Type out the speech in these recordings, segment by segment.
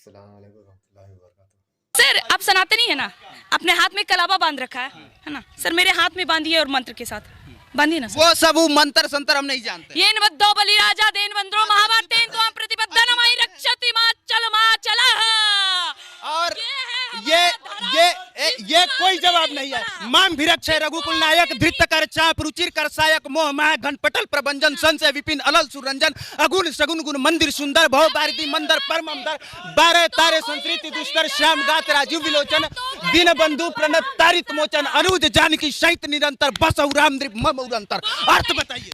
अस्सलाम वालेकुम रहमतुल्लाहि व बरकातुहू। सर आप सनातनी है ना, अपने हाथ में कलावा बांध रखा है ना सर, मेरे हाथ में बांधिए और मंत्र के साथ बांधिए ना सर। वो सब वो मंत्र संतर हम नहीं जानते। येन वद्दो बलि राजा देन वंद्रो महाभारतेन त्वं प्रतिपद्दनमयि रक्षति माचल और ये कोई जवाब नहीं है। माम भिरक्षय रघुकुल नायक धृत कर चाप रुचिर कर सायक मोह माह घनपटल प्रभंजन संशय विपिन अलल सुरंजन अगुण सगुन गुण मंदिर सुंदर भव बारिदी मंदर परम अंदर 12 तारे संस्कृति दुष्कर श्याम गात राजीव विलोचन दीन बंधु प्रणत तारित मोचन अनुज जानकी सहित निरंतर बस राम मम उरंतर। अर्थ बताइए,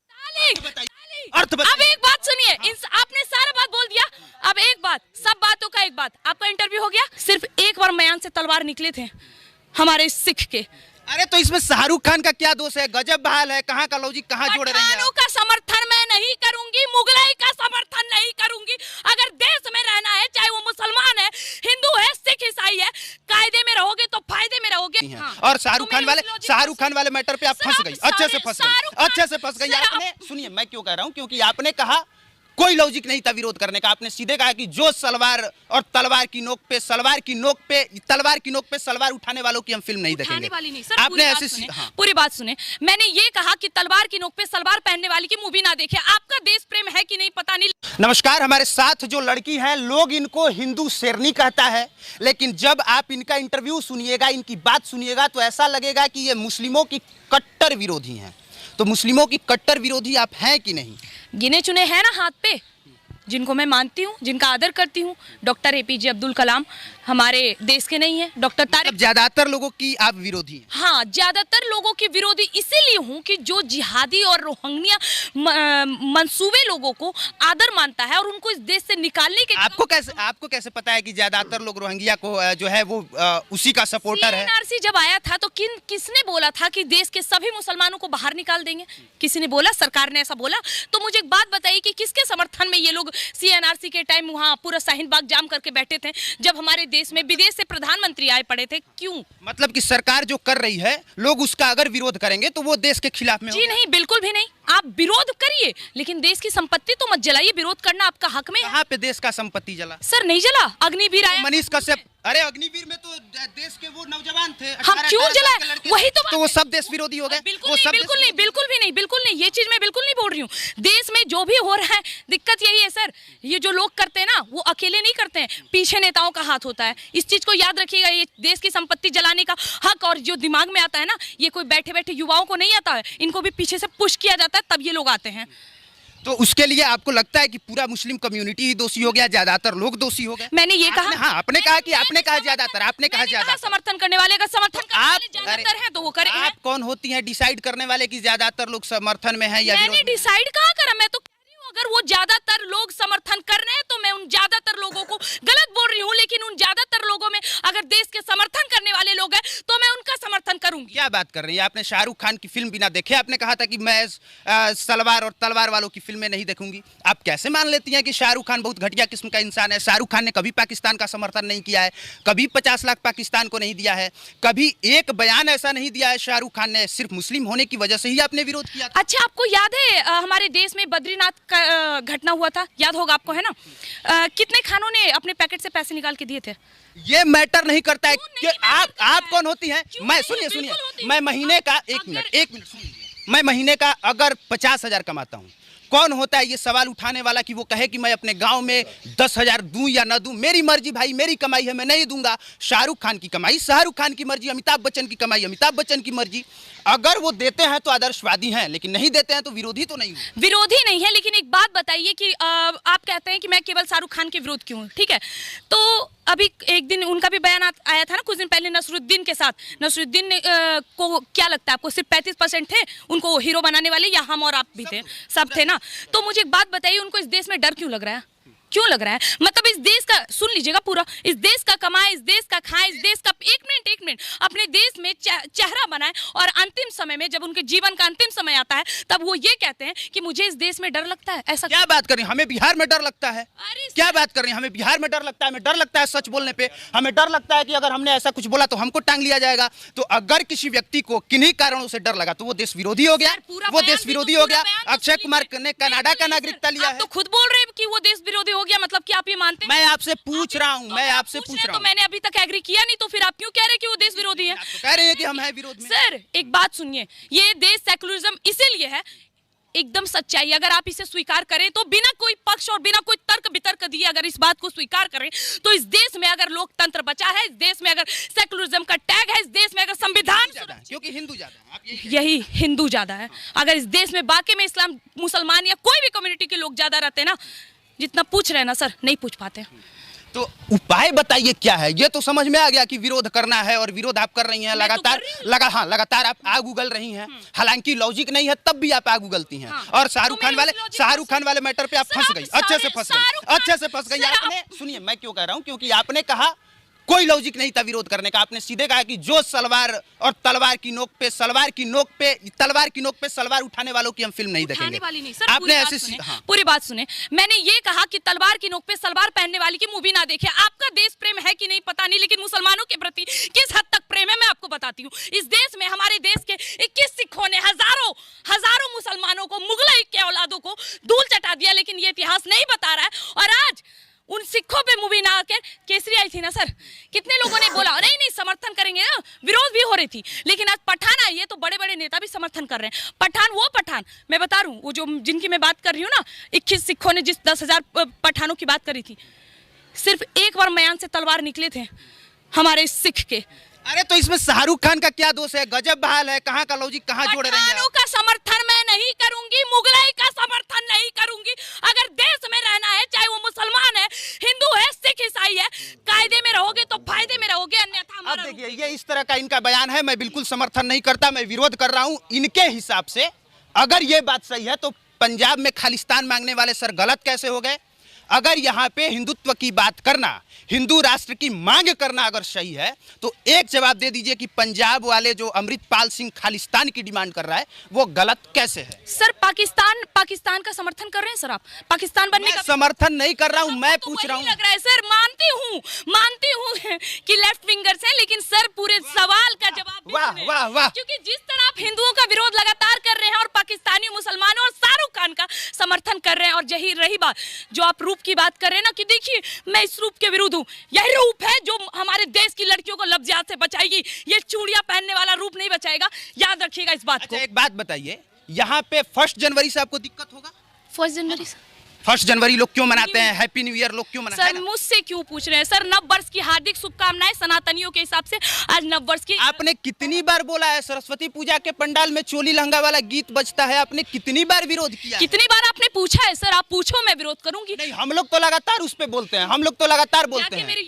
अर्थ अब बताइए। एक बात सुनिए, आपने सारा बात बोल दिया, अब एक बात, सब बातों का एक बात, आपका इंटरव्यू हो गया। सिर्फ एक बार मयान से तलवार निकले थे हमारे सिख के। अरे तो इसमें शाहरुख खान का क्या दोष है? गजब बहाल है, कहाँ का लॉजिक कहाँ जोड़ रही है? पठानों का समर्थन मैं नहीं करूंगी, मुगलाई का समर्थन नहीं करूंगी। अगर देश में रहना है, चाहे वो मुसलमान है, हिंदू है, सिख ईसाई है, कायदे में रहोगे तो फायदे में रहोगे। हाँ। और शाहरुख खान वाले मैटर पे आप फंस गई, अच्छे से फंस गई आपने। सुनिए मैं क्यों कह रहा हूँ, क्योंकि आपने कहा कोई लॉजिक नहीं था विरोध करने का। आपने सीधे कहा कि जो सलवार और तलवार की नोक पे तलवार की नोक पे सलवार उठाने वालों की हम फिल्म नहीं देखेंगे। वाली नहीं सर, आपने ऐसे पूरी बात सुने। मैंने ये कहा कि तलवार की नोक पे सलवार पहनने वाली की मूवी ना देखे। आपका देश प्रेम है कि नहीं पता नहीं। नमस्कार, हमारे साथ जो लड़की है, लोग इनको हिंदू शेरनी कहता है, लेकिन जब आप इनका इंटरव्यू सुनिएगा, इनकी बात सुनिएगा तो ऐसा लगेगा कि ये मुस्लिमों की कट्टर विरोधी हैं। तो मुस्लिमों की कट्टर विरोधी आप हैं कि नहीं? गिने चुने हैं ना हाथ पे, जिनको मैं मानती हूँ, जिनका आदर करती हूँ। डॉक्टर एपीजे अब्दुल कलाम हमारे देश के नहीं है, डॉक्टर तारिक। ज्यादातर लोगों की आप विरोधी हैं? हाँ, ज्यादातर लोगों की विरोधी इसीलिए हूँ कि जो जिहादी और रोहिंग्या मंसूबे लोगों को आदर मानता है और उनको इस देश से निकालने के। आपको कैसे पता है कि ज्यादातर लोग रोहिंग्या को जो है वो उसी का सपोर्टर है? सीएनआरसी जब आया था तो किसने बोला था कि देश के सभी मुसलमानों को बाहर निकाल देंगे? किसी ने बोला? सरकार ने ऐसा बोला? तो मुझे एक बात बताइए कि किसके समर्थन में ये लोग सीएनआरसी के टाइम वहाँ पूरा शाहीन बाग जाम करके बैठे थे, जब हमारे देश में विदेश से प्रधानमंत्री आए पड़े थे? क्यों? मतलब कि सरकार जो कर रही है, लोग उसका अगर विरोध करेंगे तो वो देश के खिलाफ में जी नहीं, बिल्कुल भी नहीं। आप विरोध करिए, लेकिन देश की संपत्ति तो मत जलाइए। विरोध करना आपका हक में है। कहाँ पे देश का संपत्ति जला? सर नहीं जला, अग्निवीर आया। मनीष कश्यप, अरे अग्निवीर में तो देश के वो नौजवान थे। हम क्यों जलाए? वही तो वो सब देश विरोधी हो गए। बिल्कुल नहीं, ये चीज मैं बिल्कुल नहीं बोल रही हूँ। देश में जो भी हो रहा है, दिक्कत यही है सर, ये जो लोग करते हैं ना, वो अकेले नहीं करते हैं, पीछे नेताओं का हाथ होता है। इस चीज को याद रखिएगा। ये देश की संपत्ति जलाने का हक और जो दिमाग में आता है ना, ये कोई बैठे बैठे युवाओं को नहीं आता है, इनको भी पीछे से पुश किया जाता है, तब ये लोग आते हैं। तो उसके लिए आपको लगता है कि पूरा मुस्लिम कम्युनिटी ही दोषी हो गया, ज्यादातर लोग दोषी हो गए? मैंने ये कहा, हाँ, आपने कहा ज्यादातर, आपने कहा ज्यादातर। समर्थन करने वाले का समर्थन करने वाले ज्यादातर हैं तो वो करें। आप कौन होती हैं डिसाइड करने वाले कि ज्यादातर लोग समर्थन में है या मैंने डिसाइड कहाँ करा? मैं तो कह रही हूँ, अगर वो ज्यादातर लोग समर्थन कर रहे हैं तो मैं उन ज्यादातर लोगों को गलत बोल रही हूँ, लेकिन उन ज्यादातर लोगों में अगर देश के समर्थन करने वाले लोग हैं तो मैं उनका समर्थन करूंगी। क्या बात कर रही है? आपने शाहरुख खान की फिल्म बिना देखे आपने कहा था कि मैं सलवार और तलवार वालों की फिल्में नहीं देखूंगी। आप कैसे मान लेती हैं कि शाहरुख खान बहुत घटिया किस्म का इंसान है? शाहरुख खान ने कभी पाकिस्तान का समर्थन नहीं किया है, कभी 50 लाख पाकिस्तान को नहीं दिया है, कभी एक बयान ऐसा नहीं दिया है शाहरुख खान ने। सिर्फ मुस्लिम होने की वजह से ही आपने विरोध किया था। अच्छा, आपको याद है हमारे देश में बद्रीनाथ का घटना हुआ था? याद होगा आपको, है ना? कितने खानों ने अपने पैकेट से पैसे निकाल के दिए थे? ये मैटर नहीं करता है कि आप कौन होती हैं। मैं सुनिए, मैं महीने का एक मिनट सुनिए, मैं महीने का अगर 50,000 कमाता हूँ, कौन होता है ये सवाल उठाने वाला कि वो कहे कि मैं अपने गांव में 10,000 दूं या ना दूं? मेरी मर्जी भाई, मेरी कमाई है, मैं नहीं दूंगा। शाहरुख खान की कमाई शाहरुख खान की मर्जी, अमिताभ बच्चन की कमाई अमिताभ बच्चन की मर्जी। अगर वो देते हैं तो आदर्शवादी हैं, लेकिन नहीं देते हैं तो विरोधी तो नहीं हूं। विरोधी नहीं है, लेकिन एक बात बताइए कि आप कहते हैं कि मैं केवल शाहरुख खान के विरोध क्यों हूं, ठीक है? तो अभी एक दिन उनका भी बयान आया था ना कुछ दिन पहले नसरुद्दीन के साथ। नसरुद्दीन को क्या लगता है आपको, सिर्फ 35% थे उनको हीरो बनाने वाले, या हम और आप भी थे? सब थे ना। तो मुझे एक बात बताइए, उनको इस देश में डर क्यों लग रहा है? क्यों लग रहा है? मतलब इस देश का, सुन लीजिएगा पूरा, इस देश का कमाए, इस देश का खाए, इस देश का एक मिनट अपने देश में चेहरा बनाए, और अंतिम समय में जब उनके जीवन का अंतिम समय आता है तब वो ये कहते हैं कि मुझे इस देश में डर लगता है। ऐसा क्या बात कर रही हैं? हमें बिहार में डर लगता है। क्या बात कर रही हैं? हमें बिहार में डर लगता है, हमें डर लगता है सच बोलने पे, हमें डर लगता है कि अगर हमने ऐसा कुछ बोला तो हमको टांग लिया जाएगा। तो अगर किसी व्यक्ति को किन्हीं कारणों से डर लगा तो वो देश विरोधी हो गया, वो देश विरोधी हो गया। अक्षय कुमार ने कनाडा का नागरिकता लिया है। तो खुद बोल रहे हैं कि वो देश विरोधी हो गया, मतलब कि आप ये मानते हैं? मैं आपसे पूछ रहा हूँ, मैं आपसे पूछ रहा तो हूँ। मैंने अभी तक एग्री किया नहीं, तो फिर आप क्यों कह रहे हैं कि वो देश विरोधी है? आप तो कह रहे हैं कि हम हैं विरोध में। सर एक बात सुनिए, ये देश सेकुलरिज्म इसीलिए है, एकदम सच्चाई, अगर आप इसे स्वीकार करें तो बिना कोई पक्ष और बिना कोई तर्क वितर्क दिए अगर इस बात को स्वीकार करें तो इस देश में अगर लोकतंत्र बचा है, इस देश में अगर सेकुलरिज्म का टैग है, इस देश में अगर संविधान ज्यादा है, क्योंकि हिंदू ज्यादा है, आप यही हिंदू ज्यादा है। अगर इस देश में बाकी में इस्लाम मुसलमान या कोई भी कम्युनिटी के लोग ज्यादा रहते हैं ना, जितना पूछ रहे हैं ना सर, नहीं पूछ पाते। तो उपाय बताइए क्या है? ये तो समझ में आ गया कि विरोध करना है और विरोध आप कर रही हैं लगातार, लगातार आप आग उगल रही हैं। हालांकि लॉजिक नहीं है तब भी आप आग उगलती हैं। और शाहरुख खान वाले मैटर पे आप फंस गई, अच्छे से फंस गई आपने। सुनिए मैं क्यों कह रहा हूँ, क्योंकि आपने कहा कोई लॉजिक नहीं था विरोध करने का। आपने सीधे कहा कि जो सलवार और तलवार की नोक पे तलवार की नोक पे सलवार उठाने वालों की हम फिल्म नहीं देखेंगे। आपने ऐसे पूरी बात सुने, मैंने ये कहा कि तलवार की नोक पे सलवार पहनने वाली की मूवी ना देखे। आपका देश प्रेम है कि नहीं पता नहीं, लेकिन मुसलमानों के प्रति किस हद तक प्रेम है मैं आपको बताती हूँ। इस देश में हमारे देश के 21 सिखों ने हजारों मुसलमानों को, मुगलई के औलादों को धूल चटा दिया, लेकिन ये इतिहास नहीं बता रहा है। और आज उन सिखों पे मूवी ना आकर केसरी आई थी ना सर, कितने लोगों ने बोला नहीं समर्थन करेंगे ना, विरोध भी हो रही थी। लेकिन आज पठान आई है तो बड़े बड़े नेता भी समर्थन कर रहे हैं। पठान मैं बता रहा हूँ, वो जो जिनकी मैं बात कर रही हूँ ना, 21 सिखों ने जिस 10,000 पठानों की बात करी थी, सिर्फ एक बार मयान से तलवार निकले थे हमारे सिख के। अरे तो इसमें शाहरुख खान का क्या दोष है? गजब बहाल है, कहाँ का लॉजिक कहाँ जोड़ रही है? पठानों का समर्थन मैं नहीं करूंगी, मुगलाई का समर्थन नहीं करूंगी। अगर देश में रहना है, चाहे वो मुसलमान है, हिंदू है, सिख ईसाई है, कायदे में रहोगे तो फायदे में रहोगे, अन्यथा अब देखिए ये इस तरह का इनका बयान है, मैं बिल्कुल समर्थन नहीं करता, मैं विरोध कर रहा हूँ। इनके हिसाब से अगर ये बात सही है तो पंजाब में खालिस्तान मांगने वाले सर गलत कैसे हो गए? अगर यहाँ पे हिंदुत्व की बात करना, हिंदू राष्ट्र की मांग करना अगर सही है तो एक जवाब दे दीजिए कि पंजाब वाले जो अमृतपाल सिंह खालिस्तान की डिमांड कर रहा है वो गलत कैसे है? सर पाकिस्तान का समर्थन कर रहे हैं सर आप? पाकिस्तान बनने का समर्थन नहीं कर रहा हूँ, मैं तो पूछ रहा हूँ। लग रहा है सर, मानती हूँ कि लेफ्ट विंगर्स हैं, लेकिन सर पूरे सवाल का जवाब वाह, क्योंकि जिस तरह आप हिंदुओं का विरोध लगातार कर रहे हैं और पाकिस्तानी मुसलमानों और शाहरुख खान का समर्थन कर रहे हैं, और यही रही बात जो आप रूप की बात कर रहे हैं ना, कि देखिए मैं इस रूप के विरुद्ध हूँ, यही रूप है जो हमारे देश की लड़कियों को लफ्ज़ियात से बचाएगी, ये चूड़ियां पहनने वाला रूप नहीं बचाएगा, याद रखिएगा इस बात को। एक बात बताइए, यहाँ पे 1 जनवरी से आपको दिक्कत होगा? 1 जनवरी लोग क्यों मनाते हैं? हैप्पी न्यू ईयर लोग क्यों मनाते हैं? सर मुझसे क्यों पूछ रहे हैं सर? नव वर्ष की हार्दिक शुभकामनाएं सनातनियों के हिसाब से आज नव वर्ष की। आपने कितनी बार बोला है सरस्वती पूजा के पंडाल में चोली लहंगा वाला गीत बजता है, आपने कितनी बार विरोध किया? कितनी बार आपने पूछा है सर? आप पूछो, मैं विरोध करूंगी। नहीं, हम लोग तो लगातार उस पे बोलते हैं, हम लोग तो लगातार बोलते हैं। मेरे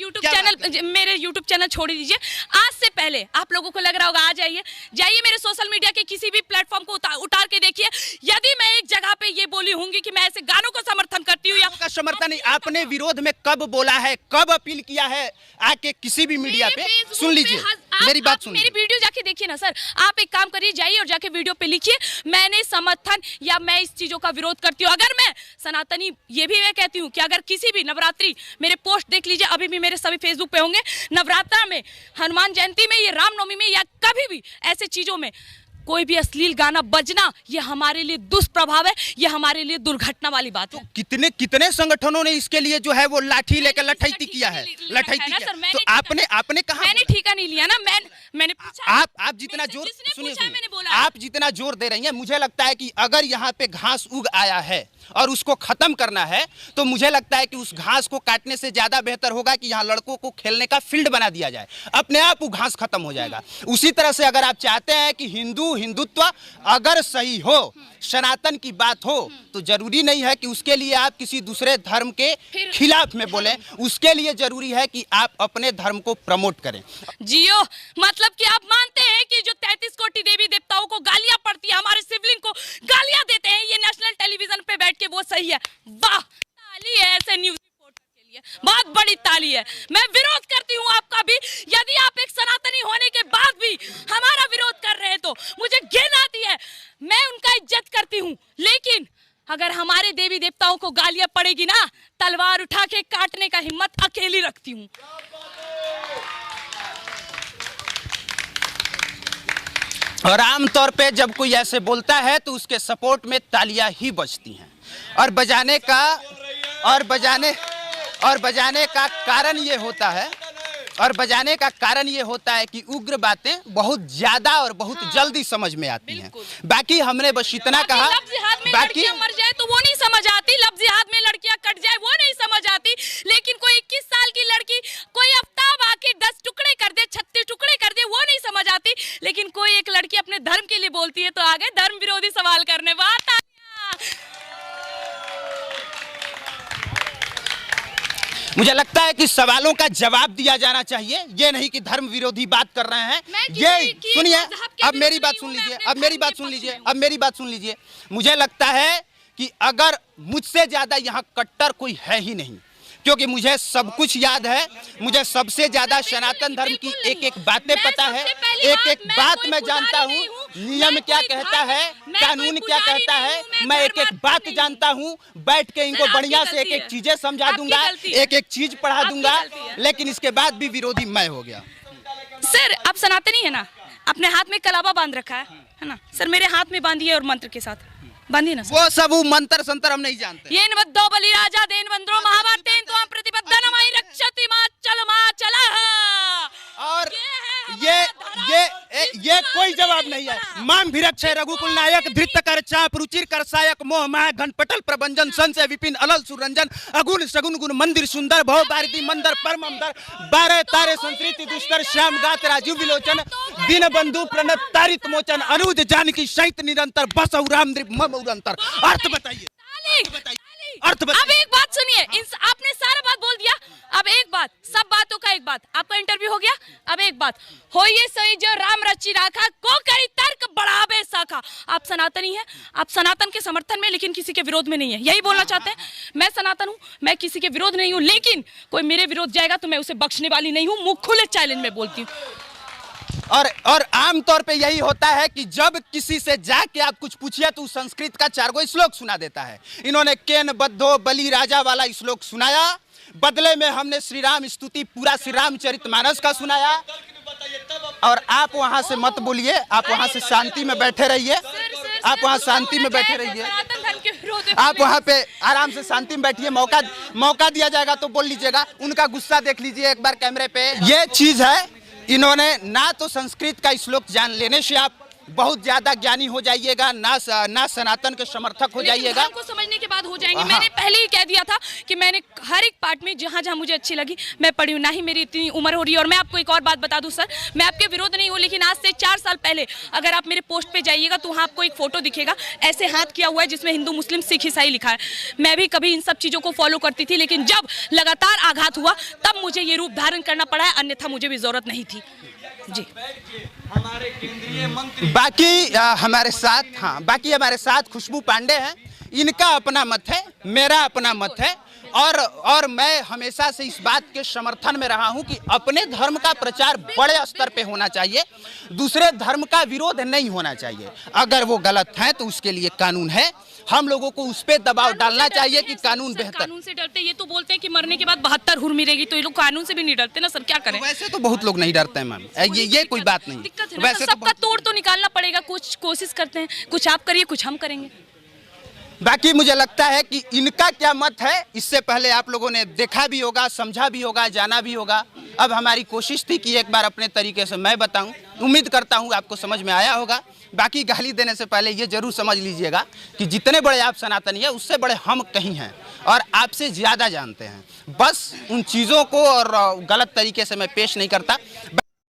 यूट्यूब चैनल छोड़ दीजिए। आज से पहले आप लोगों को लग रहा होगा, आ जाइए मेरे सोशल मीडिया के किसी भी प्लेटफॉर्म को उतार के देखिए, यदि मैं एक जगह पे ये बोली होंगी कि मैं ऐसे गानों को समर्थन करती हूँ या समर्थन नहीं, आपने विरोध में कब बोला है, कब अपील किया है आके किसी भी मीडिया पे? सुन लीजिए मेरी बात, सुन मेरी वीडियो जाके देखिए ना सर। आप एक काम करिए, जाइए और जाके वीडियो पे लिखिए मैंने समर्थन या मैं इस चीजों का विरोध करती हूँ। अगर मैं सनातनी, ये भी मैं कहती हूँ कि अगर किसी भी नवरात्रि, मेरे पोस्ट देख लीजिए, अभी भी मेरे सभी फेसबुक पे होंगे, नवरात्रा में, हनुमान जयंती में, ये रामनवमी में या कभी भी ऐसे चीजों में कोई भी अश्लील गाना बजना, ये हमारे लिए दुष्प्रभाव है, ये हमारे लिए दुर्घटना वाली बात है। कितने संगठनों ने इसके लिए जो है वो लाठी लेकर लठैती किया है, लठैती किया। तो आपने कहा, मैंने ठेका नहीं लिया ना, मैंने पूछा। आप जितना जोर, सुनिए, आप जितना जोर दे रही हैं, मुझे लगता है कि अगर यहाँ पे घास उग आया है और उसको खत्म करना है तो मुझे लगता है कि उस घास को काटने से ज्यादा बेहतर होगा कि यहाँ लड़कों को खेलने का फील्ड बना दिया जाए, अपने आप वो घास खत्म हो जाएगा। उसी तरह से अगर आप चाहते हैं कि हिंदुत्व अगर सही हो, सनातन की बात हो, तो जरूरी नहीं है कि उसके लिए आप किसी दूसरे धर्म के खिलाफ में बोले, उसके लिए जरूरी है कि आप अपने धर्म को प्रमोट करें। जियो, मतलब कि आप मानते हैं कि जो 33 कोटि देवी देवताओं को गालियां पड़ती है, हमारे शिवलिंग को गालियां देते हैं, ये नेशनल टेलीविजन पे बैठ के वो सही है। वाह, ताली है ऐसे न्यूज रिपोर्टर के लिए, बहुत बड़ी ताली है। मैं विरोध करती हूँ आपका भी, यदि आप एक सनातनी होने के बाद भी हमारा विरोध कर रहे हैं तो मुझे घिन आती है, मैं उनका इज्जत करती हूँ, लेकिन अगर हमारे देवी देवताओं को गालियां पड़ेगी ना, तलवार उठा के काटने का हिम्मत अकेली रखती हूँ। और आमतौर पे जब कोई ऐसे बोलता है तो उसके सपोर्ट में तालियां ही बजती हैं, और बजाने का और बजाने का कारण ये होता है कि उग्र बातें बहुत ज्यादा और बहुत जल्दी समझ में आती हैं। बाकी हमने बस इतना कहा, बाकी मर जाए तो वो नहीं समझ आती, लफ्ज़ हाथ में लड़कियां कट जाए वो नहीं समझ आती, लेकिन कोई 21 साल की लड़की कोई आफ्ताब आके 10 टुकड़े कर दे, 36 टुकड़े कर दे, वो नहीं समझ आती। लेकिन कोई एक लड़की अपने धर्म के लिए बोलती है तो आगे धर्म विरोधी सवाल करने बात। मुझे लगता है कि सवालों का जवाब दिया जाना चाहिए, ये नहीं कि धर्म विरोधी बात कर रहे हैं। ये सुनिए, अब मेरी बात सुन लीजिए, मुझे लगता है कि अगर मुझसे ज्यादा यहाँ कट्टर कोई है ही नहीं, क्योंकि मुझे सब कुछ याद है, मुझे सबसे ज्यादा सनातन धर्म की एक एक बातें पता है, एक एक बात मैं जानता हूँ, नियम क्या कहता है, कानून क्या कहता है, मैं एक एक बात जानता हूँ। बैठ के इनको बढ़िया से एक एक चीजें समझा दूंगा, एक एक चीज पढ़ा दूंगा, लेकिन इसके बाद भी विरोधी मैं हो गया। सर आप सनातनी है ना, अपने हाथ में कलावा बांध रखा है ना सर, मेरे हाथ में बांधिए और मंत्र के साथ बांधिए ना। वो सब वो मंत्र संतर हम नहीं जानते। ये नवद्दो बलि राजा देन वंद्रो महाभारतेन तो हम प्रतिबद्धन माई रक्षति मा चला। और ये कोई जवाब नहीं है। माम भिरक्षय रघुकुल नायक धृत कर चाप रुचिर कर सायक मोह माह घन पटल प्रभंजन संशय विपिन अलल सुरंजन अगुण सगुन गुण मंदिर सुंदर भव भारती मंदर परमंदर 12 तारे संस्कृति दुष्कर श्याम गात राजू विलोचन दिन बंधु प्रणत तारित मोचन अनुज जानकी सहित निरंतर बस राम मम उरंतर। अर्थ बताइए। अब एक बात सुनिए, आपने सारा बात बोल दिया, अब एक बात, सब बातों का एक बात, आपका इंटरव्यू हो गया, अब एक बात, होइए सही जो राम रची राखा को करी तर्क बढ़ावे साखा। आप सनातनी हैं, आप सनातन के समर्थन में लेकिन किसी के विरोध में नहीं है, यही बोलना चाहते हैं। मैं सनातन हूँ, मैं किसी के विरोध नहीं हूँ, लेकिन कोई मेरे विरोध जाएगा तो मैं उसे बख्शने वाली नहीं हूँ, मुंह खुले चैलेंज में बोलती हूँ। और आम तौर पे यही होता है कि जब किसी से जाके आप कुछ पूछिए तो संस्कृत का 4 श्लोक सुना देता है। इन्होंने केन बद्धो बलि राजा वाला श्लोक सुनाया, बदले में हमने श्री राम स्तुति पूरा श्री रामचरितमानस का सुनाया। और आप वहां से मत बोलिए, आप वहां से शांति में बैठे रहिए, आप वहां शांति में बैठे रहिए, आप वहां पे आराम से शांति में बैठिए। मौका दिया जाएगा तो बोल लीजिएगा। उनका गुस्सा देख लीजिए एक बार कैमरे पे। ये चीज है, इन्होंने ना तो संस्कृत का श्लोक जान लेने से आप बहुत ज्यादा ज्ञानी हो जाइएगा, ना सनातन के समर्थक हो जाइएगा। को समझने के बाद हो जाएंगे। मैंने पहले ही कह दिया था कि मैंने हर एक पार्ट में जहाँ जहाँ मुझे अच्छी लगी मैं पढ़ी हूँ, ना ही मेरी इतनी उम्र हो रही है। और मैं आपको एक और बात बता दूं सर, मैं आपके विरोध नहीं हूँ, लेकिन आज से 4 साल पहले अगर आप मेरे पोस्ट पे जाइएगा तो वहाँ आपको एक फोटो दिखेगा, ऐसे हाथ किया हुआ है जिसमें हिंदू मुस्लिम सिख ईसाई लिखा है। मैं भी कभी इन सब चीज़ों को फॉलो करती थी, लेकिन जब लगातार आघात हुआ तब मुझे ये रूप धारण करना पड़ा है, अन्यथा मुझे भी जरूरत नहीं थी जी। हमारे केंद्रीय मंत्री बाकी हमारे साथ खुशबू पांडे हैं। इनका अपना मत है, मेरा अपना मत है, और मैं हमेशा से इस बात के समर्थन में रहा हूं कि अपने धर्म का प्रचार बड़े स्तर पे होना चाहिए, दूसरे धर्म का विरोध नहीं होना चाहिए। अगर वो गलत है तो उसके लिए कानून है, हम लोगों को उस पर दबाव डालना चाहिए कि कानून बेहतर। कानून से डरते, ये तो बोलते हैं कि मरने के बाद 72 हुर मिलेगी, तो ये लोग कानून से भी नहीं डरते ना सर, क्या करें। वैसे तो बहुत लोग नहीं डरते हैं मैम, ये कोई बात नहीं। दिक्कत है ना, वैसे सबका तोड़ तो निकालना पड़ेगा, कुछ कोशिश करते हैं, कुछ आप करिए कुछ हम करेंगे। बाकी मुझे लगता है कि इनका क्या मत है इससे पहले आप लोगों ने देखा भी होगा, समझा भी होगा, जाना भी होगा। अब हमारी कोशिश थी कि एक बार अपने तरीके से मैं बताऊं, उम्मीद करता हूं आपको समझ में आया होगा। बाकी गाली देने से पहले ये जरूर समझ लीजिएगा कि जितने बड़े आप सनातनी हैं उससे बड़े हम कहीं हैं और आपसे ज़्यादा जानते हैं। बस उन चीज़ों को और गलत तरीके से मैं पेश नहीं करता।